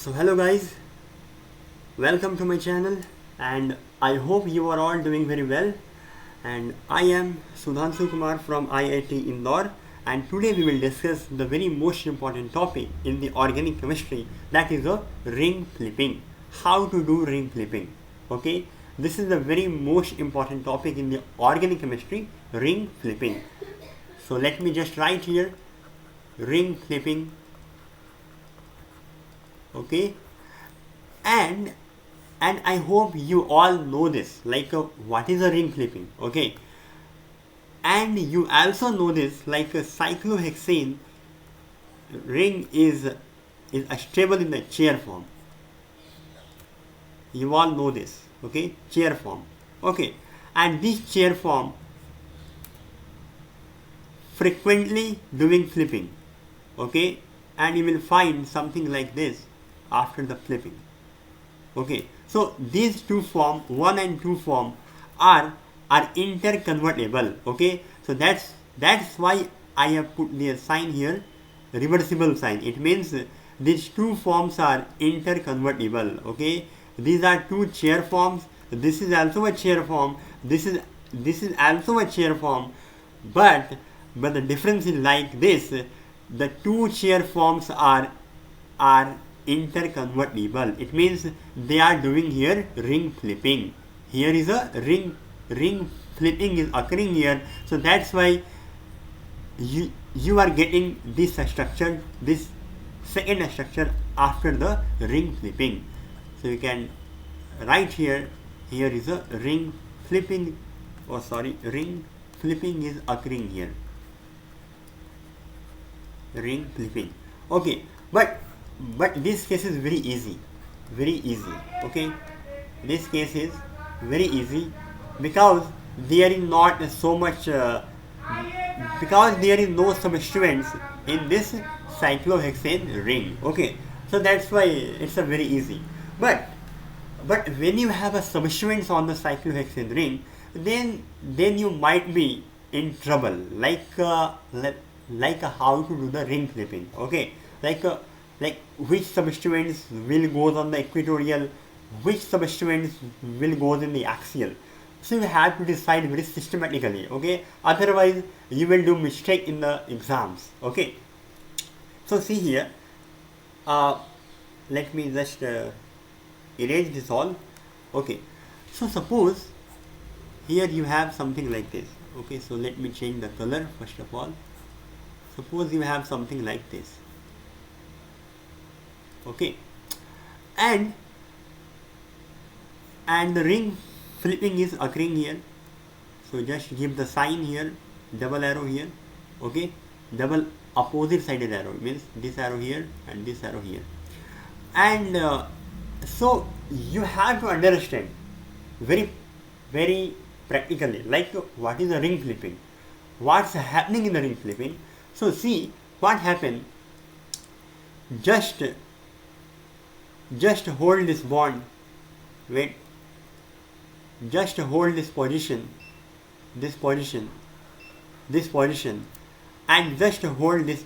So hello guys, welcome to my channel and I hope you are all doing very well, and I am Sudhanshu Kumar from IIT Indore, and today we will discuss the very most important topic in the organic chemistry, that is the ring flipping. How to do ring flipping. Okay, this is the very most important topic in the organic chemistry, ring flipping. So let me just write here ring flipping. Okay, and I hope you all know this, like what is a ring flipping. Okay, and you also know this, like a cyclohexane ring is stable in the chair form. You all know this. Okay, chair form. Okay, and this chair form frequently doing flipping. Okay, and you will find something like this after the flipping. Okay, so these two form, 1 and 2 form, are interconvertible. Okay, so that's why I have put the sign here, reversible sign. It means these two forms are interconvertible. Okay, these are two chair forms. This is also a chair form. This is also a chair form, but the difference is like this: the two chair forms are interconvertible. It means they are doing here ring flipping. Here is a ring flipping is occurring here. So that's why you are getting this structure, this second structure after the ring flipping. So you can write here. Here is a ring flipping. Oh, sorry, ring flipping is occurring here. Ring flipping. Okay, but this case is very easy, very easy. Okay, this case is very easy because there is not so much because there is no substituents in this cyclohexane ring. Okay, so that's why it's a very easy. But when you have a substituents on the cyclohexane ring, then you might be in trouble, like how to do the ring flipping. Okay, like which substituents will go on the equatorial, which substituents will go in the axial. So you have to decide very systematically. Okay, otherwise you will do mistake in the exams. Okay, so see here, let me just erase this all. Okay, so suppose here you have something like this. Okay, so let me change the color first of all. Suppose you have something like this. Okay, and the ring flipping is occurring here. So just give the sign here, double arrow here. Okay, double opposite sided arrow means this arrow here and this arrow here. And so you have to understand very practically, like what is the ring flipping, what's happening in the ring flipping. So see what happened. Just hold this bond. Wait. Just hold this position, and just hold this,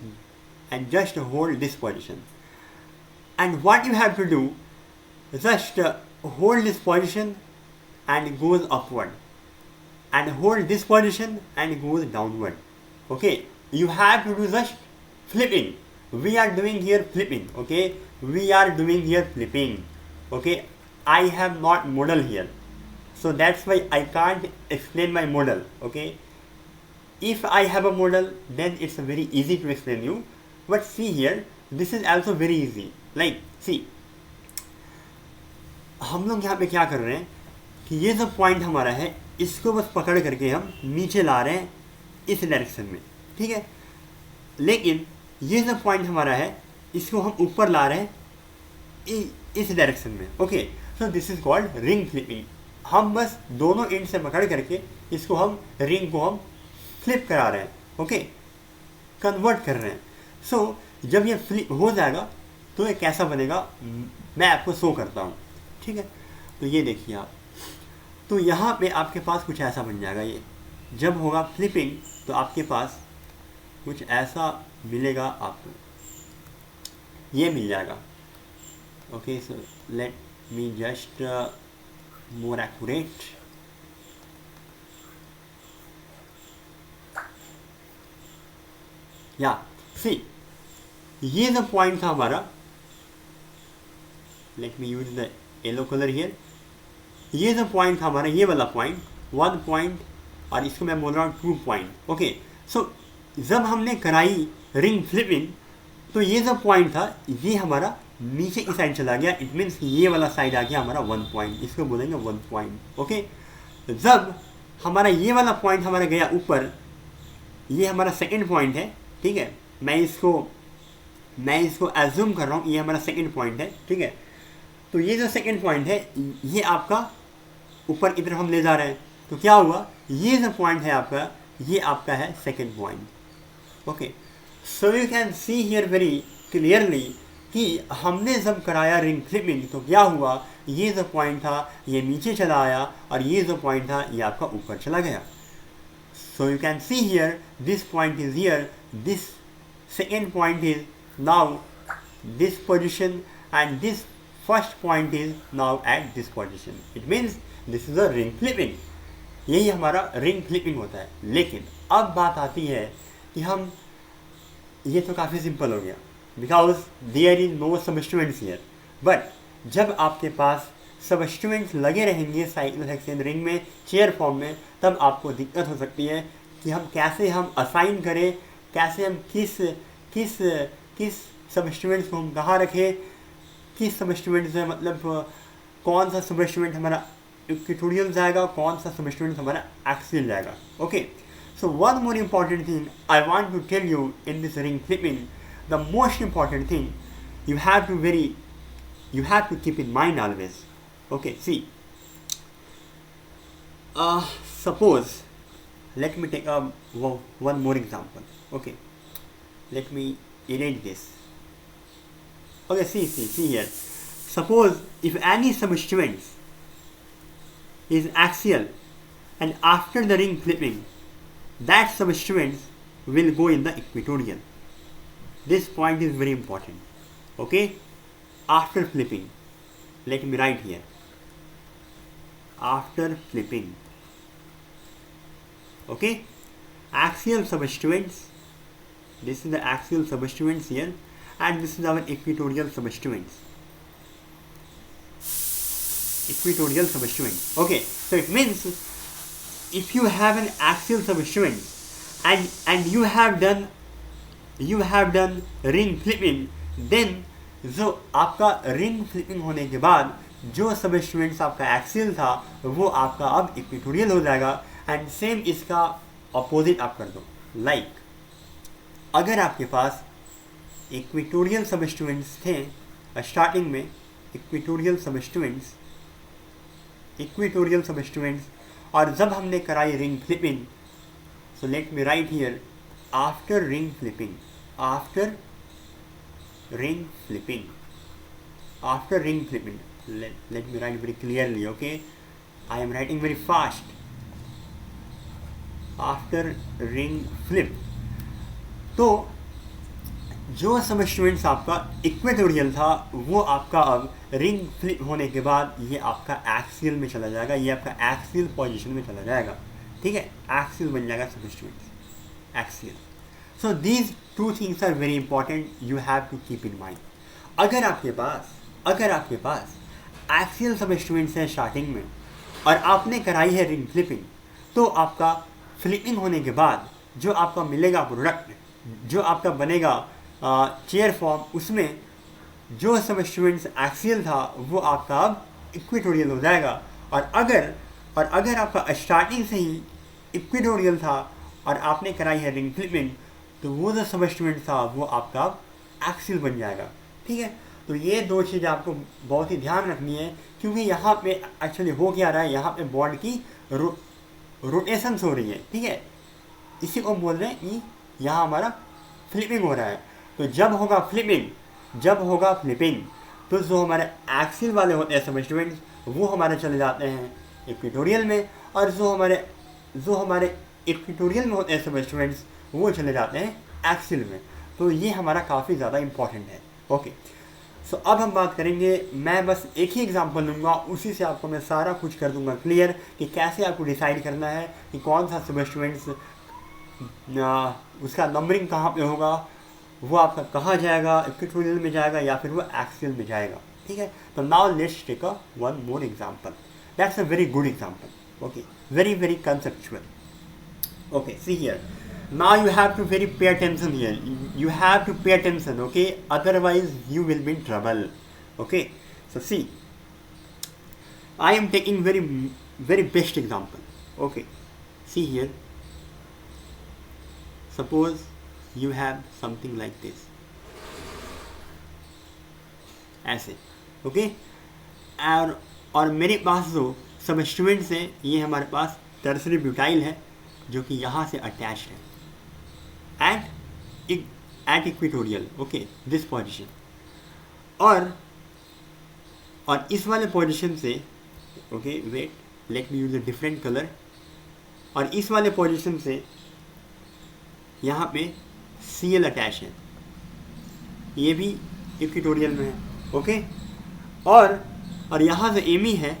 position. And what you have to do, just hold this position and it goes upward, and hold this position and it goes downward. Okay, you have to do just flipping. We are doing here flipping. Okay, we are doing here flipping. Okay, I have not model here, so that's why I can't explain my model. Okay, if I have a model, then it's very easy to explain you. But see here, this is also very easy. Like see, हम लोग यहाँ पे क्या कर रहे हैं कि ये जो पॉइंट हमारा है, इसको बस पकड़ करके हम नीचे ला रहे हैं इस डायरेक्शन में. ठीक है, लेकिन ये जो पॉइंट हमारा है, इसको हम ऊपर ला रहे हैं इस डायरेक्शन में. Okay, so this is called ring flipping. हम बस दोनों एंड से पकड़ करके इसको हम रिंग को हम फ्लिप करा रहे हैं. ओके, कन्वर्ट कर रहे हैं. सो जब ये फ्लिप हो जाएगा तो ये कैसा बनेगा, मैं आपको शो करता हूँ. ठीक है, तो ये देखिए आप, तो यहाँ पे आपके पास कुछ ऐसा बन जाएगा. ये जब होगा फ्लिपिंग तो आपके पास कुछ ऐसा मिलेगा आपको, ये मिल जाएगा. Okay, so let me just more accurate. Yeah, see, ये जो पॉइंट था हमारा, late me use the yellow colour here, ये जो पॉइंट था हमारा, ये वाला पॉइंट 1 पॉइंट, और इसको मैं बोल रहा हूँ 2 पॉइंट. ओके, सो जब हमने कराई रिंग फ्लिपिंग तो ये जो पॉइंट था ये हमारा नीचे की साइड चला गया. इट मीन्स ये वाला साइड आ गया हमारा 1 पॉइंट, इसको बोलेंगे 1 पॉइंट. ओके, जब हमारा ये वाला पॉइंट हमारा गया ऊपर, ये हमारा सेकंड पॉइंट है. ठीक है, मैं इसको एज्यूम कर रहा हूँ ये हमारा सेकंड पॉइंट है. ठीक है, तो ये जो सेकंड पॉइंट है ये आपका ऊपर की तरफ हम ले जा रहे हैं. तो क्या हुआ, ये जो पॉइंट है आपका, ये आपका है second point. Okay, so you can see here very clearly कि हमने जब कराया रिंग फ्लिपिंग तो क्या हुआ, ये जो पॉइंट था ये नीचे चला आया और ये जो पॉइंट था ये आपका ऊपर चला गया. So you can see here this point is here, this second point is now this position and this first point is now at this position. It means this is a ring flipping. यही हमारा ring flipping होता है. लेकिन अब बात आती है कि हम, ये तो काफ़ी सिंपल हो गया because there is no substituents here. But जब आपके पास सबस्टिट्यूएंट्स लगे रहेंगे साइक्लोहेक्सेन रिंग में चेयर फॉर्म में, तब आपको दिक्कत हो सकती है कि हम कैसे हम असाइन करें, कैसे हम किस सबस्टिट्यूएंट्स को हम कहाँ रखें, किस सबस्टिट्यूएंट से मतलब कौन सा सबस्टिट्यूएंट हमारा इक्वेटोरियल जाएगा, कौन सा सबस्टिट्यूएंट हमारा एक्सियल जाएगा. Okay, so one more important thing I want to tell you in this ring flipping, the most important thing you have to keep in mind always. Okay, see, suppose let me take one more example. Okay, let me erase this. Okay, see here, suppose if any substituent is axial and after the ring flipping that substituent will go in the equatorial. This point is very important. Okay, after flipping, let me write here, after flipping. Okay, axial substituents, this is the axial substituents here and this is our equatorial substituents. Equatorial substituents. Okay, so it means if you have an axial substituent and you have done ring flipping, then जो आपका ring flipping होने के बाद जो सबस्टिट्यूएंट्स आपका axial था वो आपका अब इक्वेटोरियल हो जाएगा. एंड सेम इसका अपोजिट आप कर दो. लाइक अगर आपके पास इक्वेटोरियल सबस्टिट्यूएंट्स थे स्टार्टिंग में, इक्वेटोरियल सबस्टिट्यूएंट्स और जब हमने कराई ring flipping, so let me right here after ring flipping, let me write very clearly. Okay, I am writing very fast. After ring flip, तो जो सबस्टिट्यूएंट्स आपका इक्वेटोरियल था वो आपका अब रिंग फ्लिप होने के बाद ये आपका एक्सियल में चला जाएगा, ये आपका एक्सियल पोजीशन में चला जाएगा. ठीक है, एक्सियल बन जाएगा substituents, axial. So these two things are very important, you have to keep in mind. अगर आपके पास एक्सियल सबस्टिट्यूएंट्स है स्टार्टिंग में और आपने कराई है रिंग फ्लिपिंग, तो आपका फ्लिपिंग होने के बाद जो आपका मिलेगा प्रोडक्ट, जो आपका बनेगा चेयर फॉर्म, उसमें जो सबस्टिट्यूएंट्स एक्सियल था वो आपका अब इक्वेटोरियल हो जाएगा. और अगर आपका स्टार्टिंग से ही इक्वेटोरियल था और आपने कराई है रिंग फ्लिपिंग, तो वो जो सबस्टिट्यूएंट था वो आपका अब एक्सियल बन जाएगा. ठीक है, तो ये दो चीज़ें आपको बहुत ही ध्यान रखनी है, क्योंकि यहाँ पे एक्चुअली हो क्या रहा है, यहाँ पे बॉडी की रोटेशंस हो रही है. ठीक है, इसी को बोल रहे हैं कि यहाँ हमारा फ्लिपिंग हो रहा है. तो जब होगा फ्लिपिंग तो जो हमारे एक्सियल वाले होते हैं सबस्टिट्यूएंट्स वो हमारे चले जाते हैं इक्वेटोरियल में, और जो हमारे इक्वेटोरियल में होते हैं सबस्टिट्यूएंट्स वो चले जाते हैं एक्सियल में. तो ये हमारा काफ़ी ज़्यादा इम्पॉर्टेंट है. ओके, सो अब हम बात करेंगे, मैं बस एक ही एग्जांपल लूँगा, उसी से आपको मैं सारा कुछ कर दूंगा क्लियर कि कैसे आपको डिसाइड करना है कि कौन सा सब स्टूडेंट्स उसका नंबरिंग कहाँ पे होगा, वो आपका कहाँ जाएगा, इक्वेटोरियल में जाएगा या फिर वो एक्सियल में जाएगा, ठीक है। तो now let's take a one more example, that's a very good example, okay, very very conceptual. Okay, see here, now you have to very pay attention here, you have to pay attention, okay, otherwise you will be in trouble. Okay, so see, I am taking very very best example. Okay, see here, suppose you have something like this, ऐसे, okay, और मेरे पास जो सब students हैं, ये हमारे पास tertiary butyl है जो कि यहाँ से अटैच है at equatorial, okay, this position, और इस वाले पोजीशन से, okay wait, let me use a different colour, और इस वाले पोजीशन से यहाँ पे CL अटैच है, ये भी इक्वेटोरियल में है, ओके, और यहाँ से एमी है,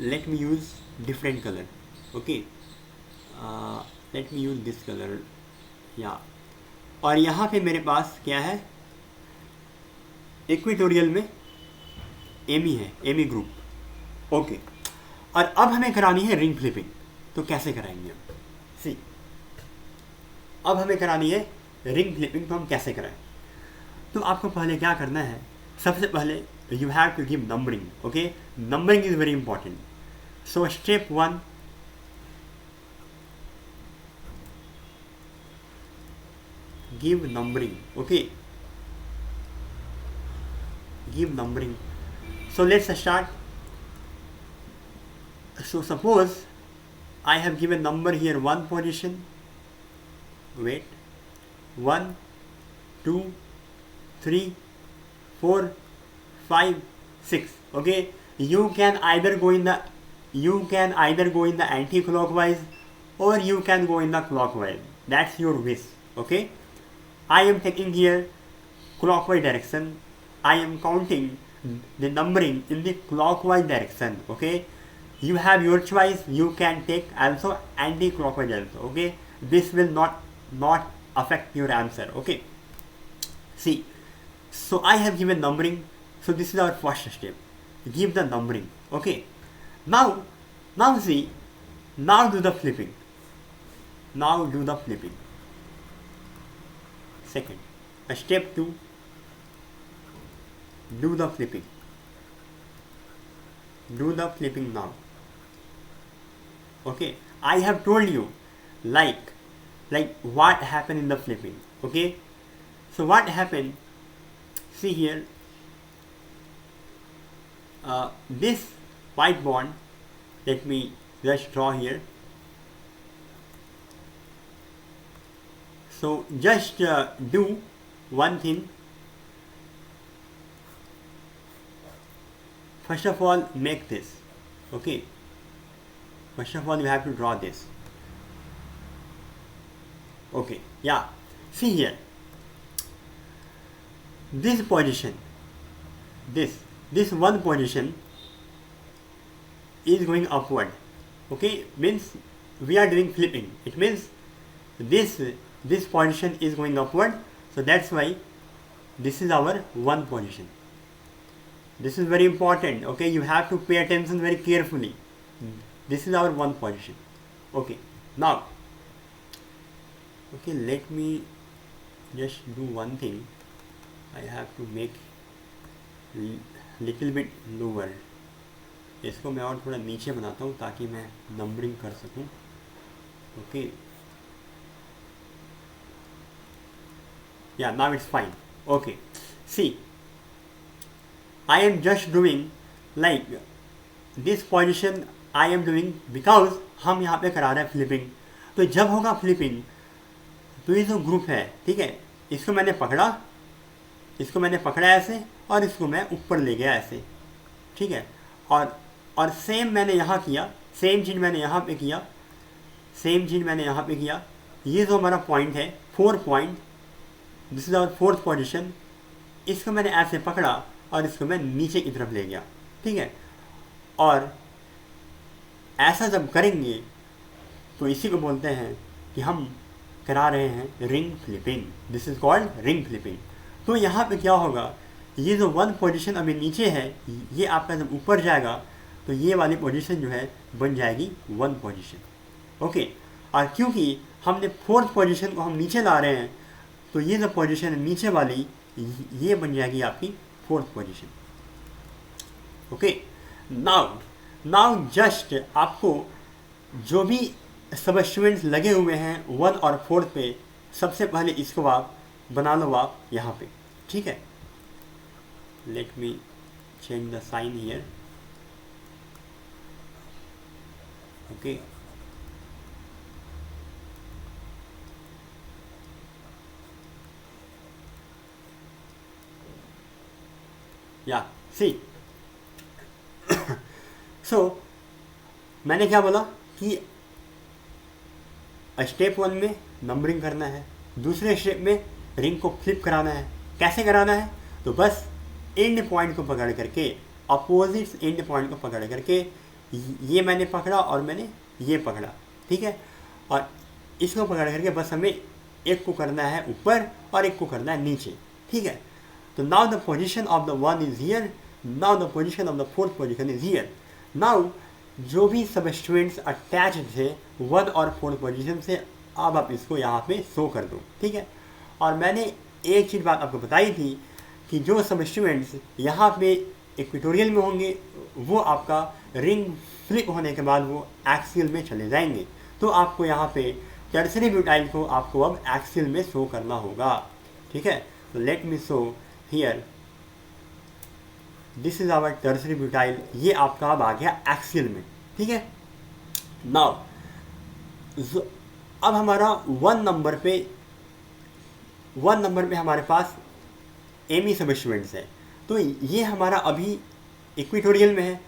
let me use different colour, okay, late me use this colour, या, और यहाँ पे मेरे पास क्या है, इक्वेटोरियल में एमी है, एमी ग्रुप, ओके, और अब हमें करानी है रिंग फ्लिपिंग. तो कैसे कराएंगे हम, सी, अब हमें करानी है रिंग फ्लिपिंग, तो हम कैसे कराएं. तो आपको पहले क्या करना है, सबसे पहले you have to give numbering, okay, numbering is very important. So step 1, give numbering, okay, give numbering. So let's start. So suppose I have given number here, one position, wait, 1 2 3 4 5 6, okay. You can either go in the anti-clockwise or you can go in the clockwise, that's your wish, okay. I am taking here clockwise direction, I am counting the numbering in the clockwise direction, okay. You have your choice, you can take also anti-clockwise also, okay. This will not affect your answer, okay. See, so I have given numbering, so this is our first step, give the numbering, okay. Now see, now do the flipping, second, step 2, do the flipping now, okay. I have told you like what happened in the flipping, okay. So what happened, see here, this white bond, let me just draw here. So just do one thing, first of all make this, okay. First of all you have to draw this, okay, yeah. See here, this position, this one position is going upward, okay, means we are doing flipping, it means this position is going upward, so that's why this is our one position. This is very important, okay, you have to pay attention very carefully. This is our one position, okay. Now, okay, let me just do one thing, I have to make little bit lower, इसको मैं और थोड़ा नीचे बनाता हूँ ताकि मैं numbering कर सकूँ, okay. Yeah, now it's fine, okay. See, I am just doing like this position, I am doing because हम यहाँ पे करा रहे हैं फ्लिपिंग. तो जब होगा फ्लिपिंग, तो ये जो ग्रुप है, ठीक है, इसको मैंने पकड़ा ऐसे, और इसको मैं ऊपर ले गया ऐसे, ठीक है. और सेम मैंने यहाँ किया, सेम चीज़ मैंने यहाँ पे किया, ये जो हमारा पॉइंट है 4 point, this is our fourth position, इसको मैंने ऐसे पकड़ा और इसको मैं नीचे की तरफ ले गया, ठीक है। और ऐसा जब करेंगे तो इसी को बोलते हैं कि हम करा रहे हैं ring flipping. This is called ring flipping. तो यहाँ पे क्या होगा, ये जो वन पोजीशन अभी नीचे है, ये आपका जब ऊपर जाएगा तो ये वाली पोजीशन जो है बन जाएगी वन पोजीशन, ओके। और क्योंकि हमने फोर्थ पोजीशन को हम नीचे ला रहे हैं, तो ये जो पोजीशन है नीचे वाली, ये बन जाएगी आपकी fourth position, okay. Now just आपको जो भी सबस्टिट्यूएंट्स लगे हुए हैं वन और फोर्थ पे, सबसे पहले इसको आप बना लो आप यहाँ पे, ठीक है। Let me change the sign here, okay. या सी सो मैंने क्या बोला कि स्टेप 1 में नंबरिंग करना है, दूसरे स्टेप में रिंग को फ्लिप कराना है। कैसे कराना है, तो बस एंड पॉइंट को पकड़ करके, अपोजिट एंड पॉइंट को पकड़ करके, ये मैंने पकड़ा और मैंने ये पकड़ा, ठीक है। और इसको पकड़ करके बस हमें एक को करना है ऊपर और एक को करना है नीचे, ठीक है। तो now the position of the one is here, now the position of the fourth position is here. Now जो भी सबस्टिट्यूएंट्स अटैच थे वन और फोर्थ पोजीशन से, अब आप इसको यहाँ पे शो कर दो, ठीक है। और मैंने एक चीज़ बात आपको बताई थी कि जो सबस्टिट्यूएंट्स यहाँ पे इक्वेटोरियल में होंगे वो आपका रिंग फ्लिप होने के बाद वो एक्सियल में चले जाएंगे। तो आपको यहाँ पे टर्सरी ब्यूटाइल को आपको अब एक्सियल में शो करना होगा, ठीक है। तो let me show here, this is our tertiary butyl, ये आपका अब आ गया एक्सियल में, ठीक है। नाउ अब हमारा वन नंबर पे हमारे पास एमी सबस्टिट्यूएंट्स है, तो ये हमारा अभी इक्वेटोरियल में है।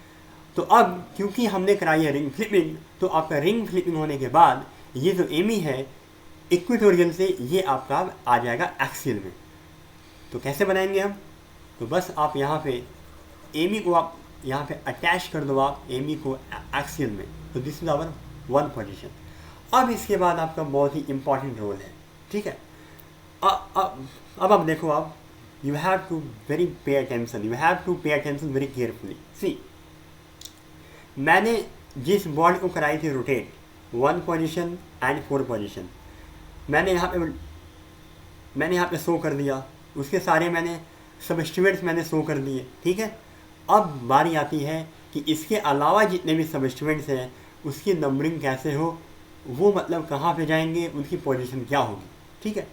तो अब क्योंकि हमने कराई है रिंग फ्लिपिंग, तो आपका रिंग फ्लिपिंग होने के बाद ये जो एमी है इक्वेटोरियल से ये आपका आ जाएगा एक्सियल में। तो कैसे बनाएंगे हम, तो बस आप यहाँ पे एमी को आप यहाँ पे अटैच कर दो आप एमी को एक्सियल में। तो this is hour one position. अब इसके बाद आपका बहुत ही इंपॉर्टेंट रोल है, ठीक है। अब आप देखो, आप you have to very pay attention, you have to pay attention very carefully. See, मैंने जिस बॉडी को कराई थी rotate, one position and four position, मैंने यहाँ पे शो कर दिया, उसके सारे मैंने सबस्टिट्यूएंट्स मैंने शो कर दिए, ठीक है। अब बारी आती है कि इसके अलावा जितने भी सबस्टिट्यूएंट्स हैं उसकी नंबरिंग कैसे हो, वो मतलब कहाँ पे जाएंगे, उनकी पोजीशन क्या होगी, ठीक है।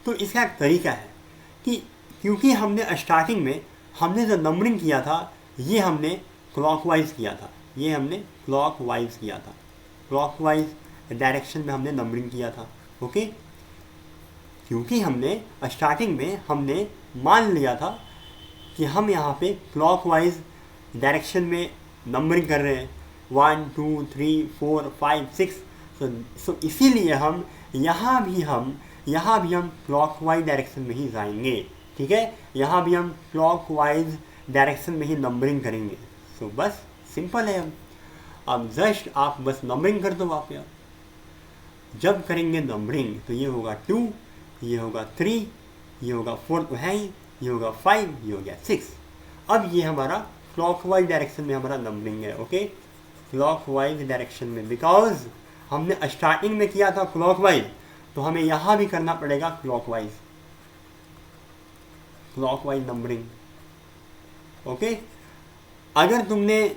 तो इसका एक तरीका है कि क्योंकि हमने स्टार्टिंग में हमने जो नंबरिंग किया था ये हमने क्लॉकवाइज किया था, क्लॉकवाइज डायरेक्शन में हमने नंबरिंग किया था, ओके। क्योंकि हमने स्टार्टिंग में हमने मान लिया था कि हम यहाँ पे क्लॉकवाइज डायरेक्शन में नंबरिंग कर रहे हैं, 1 2 3 4 5 6। सो इसीलिए हम यहाँ भी हम क्लॉकवाइज डायरेक्शन में ही जाएंगे, ठीक है। यहाँ भी हम क्लॉकवाइज डायरेक्शन में ही नंबरिंग करेंगे। सो बस सिंपल है। अब जस्ट आप बस नंबरिंग कर दो आप यार। जब करेंगे नंबरिंग तो ये होगा 2, ये होगा 3, ये होगा 4 तो है ही, ये होगा 5, ये हो गया 6। अब ये हमारा क्लॉकवाइज डायरेक्शन में हमारा नंबरिंग है, ओके। क्लॉकवाइज डायरेक्शन में, बिकॉज हमने स्टार्टिंग में किया था क्लॉकवाइज, तो हमें यहाँ भी करना पड़ेगा क्लॉकवाइज नंबरिंग, ओके। अगर तुमने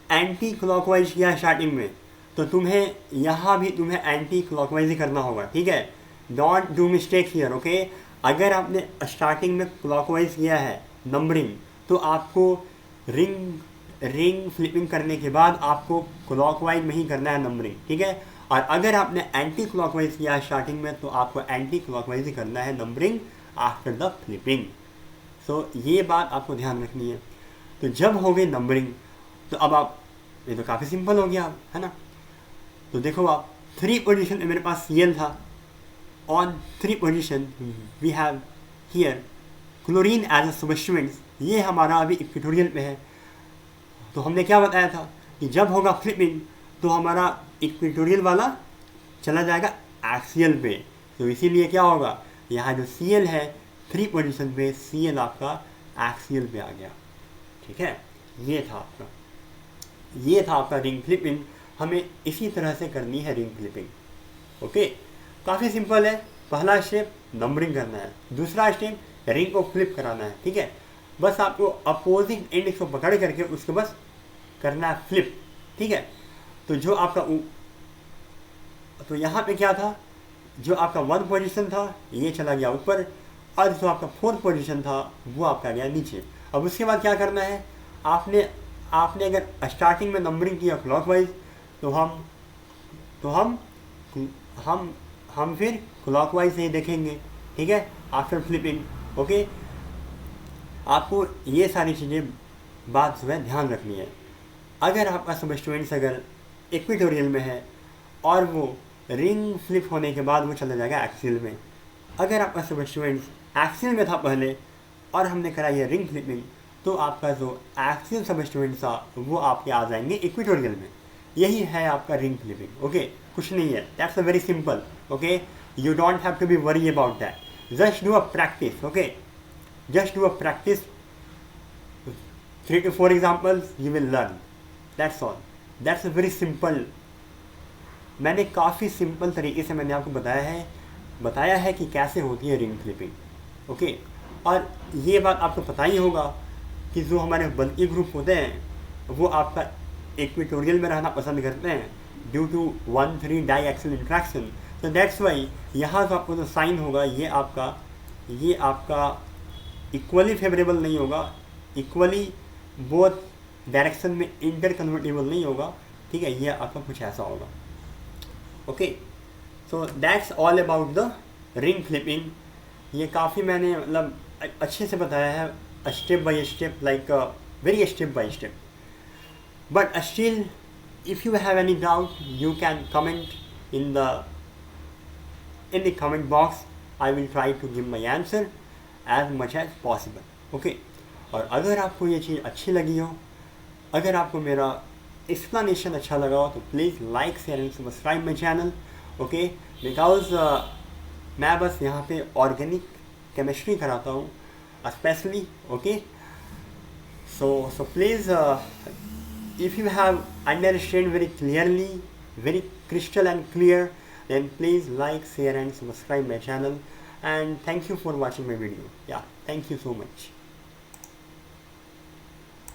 एंटी क्लॉकवाइज किया स्टार्टिंग में तो तुम्हें यहाँ भी एंटी क्लॉकवाइज ही करना होगा, ठीक है। Don't do mistake here, okay. अगर आपने स्टार्टिंग में क्लॉकवाइज किया है नंबरिंग तो आपको रिंग फ्लिपिंग करने के बाद आपको क्लॉकवाइज में ही करना है नंबरिंग, ठीक है। और अगर आपने एंटी क्लॉकवाइज किया है स्टार्टिंग में तो आपको एंटी क्लॉकवाइज ही करना है नंबरिंग आफ्टर द फ्लिपिंग। सो ये बात आपको ध्यान रखनी है। तो जब हो गई नंबरिंग तो अब आप, ये तो काफ़ी सिंपल हो गया है ना। तो देखो आप 3 पोजीशन में मेरे पास CL था, on 3 position we have here chlorine as a substituents, ये हमारा अभी इक्वेटोरियल में है। तो हमने क्या बताया था कि जब होगा फ्लिपिंग तो हमारा इक्वेटोरियल वाला चला जाएगा एक्सियल पे। तो इसीलिए क्या होगा, यहाँ जो Cl है 3 पोजीशन पे Cl आपका एक्सियल पे आ गया। ठीक है, ये था आपका रिंग फ्लिपिंग। हमें इसी तरह से करनी है रिंग फ्लिपिंग। ओके, काफ़ी सिंपल है। पहला स्टेप नंबरिंग करना है, दूसरा स्टेप रिंग को फ्लिप कराना है। ठीक है, बस आपको अपोजिंग एंड को पकड़ करके उसको बस करना है फ्लिप। ठीक है, तो जो आपका तो यहाँ पे क्या था, जो आपका 1 पोजीशन था ये चला गया ऊपर, और जो आपका 4th पोजीशन था वो आपका गया नीचे। अब उसके बाद क्या करना है, आपने अगर स्टार्टिंग में नंबरिंग किया क्लॉकवाइज तो हम फिर क्लॉकवाइज से ही देखेंगे। ठीक है, आफ्टर फ्लिपिंग। ओके, आपको ये सारी चीज़ें बात जो है ध्यान रखनी है। अगर आपका सबस्टिट्यूएंट्स अगर इक्वेटोरियल में है और वो रिंग फ्लिप होने के बाद वो चला जाएगा एक्सियल में। अगर आपका सबस्टिट्यूएंट्स एक्सियल में था पहले और हमने कराई है रिंग फ्लिपिंग, तो आपका जो एक्सियल सबस्टिट्यूएंट्स था वो आपके आ जाएंगे इक्वेटोरियल में। यही है आपका रिंग फ्लिपिंग। ओके, कुछ नहीं है, that's a very simple. Okay, you don't have to be worry about that, just do a practice. Okay, just do a practice, 3 to 4 examples you will learn, that's all, that's a very simple। मैंने काफ़ी simple तरीके से मैंने आपको बताया है कि कैसे होती है रिंग फ्लिपिंग। ओके, और ये बात आपको पता ही होगा कि जो हमारे बल्कि ग्रुप होते हैं वो आपका इक्वेटोरियल में रहना पसंद करते हैं due to 1,3 di axial interaction. तो दैट्स वाई यहाँ तो आपको जो साइन होगा ये आपका इक्वली फेवरेबल नहीं होगा, इक्वली बोथ डायरेक्शन में इंटर कन्वर्टेबल नहीं होगा। ठीक है, ये आपका कुछ ऐसा होगा। Okay, so that's all about the ring flipping. ये काफ़ी मैंने मतलब अच्छे से बताया है, step by step, like very step by step. But still if you have any doubt you can comment in the comment box. I will try to give my answer as much as possible। Okay, और अगर आपको ये चीज़ अच्छी लगी हो, अगर आपको मेरा एक्सप्लेनेशन अच्छा लगा हो, तो please like share and subscribe my channel. Okay, because मैं बस यहाँ पे ऑर्गेनिक केमिस्ट्री कराता हूँ specially. Okay, so please if you have understand very clearly, very crystal and clear, then please like, share and subscribe my channel, and thank you for watching my video. Yeah, thank you so much.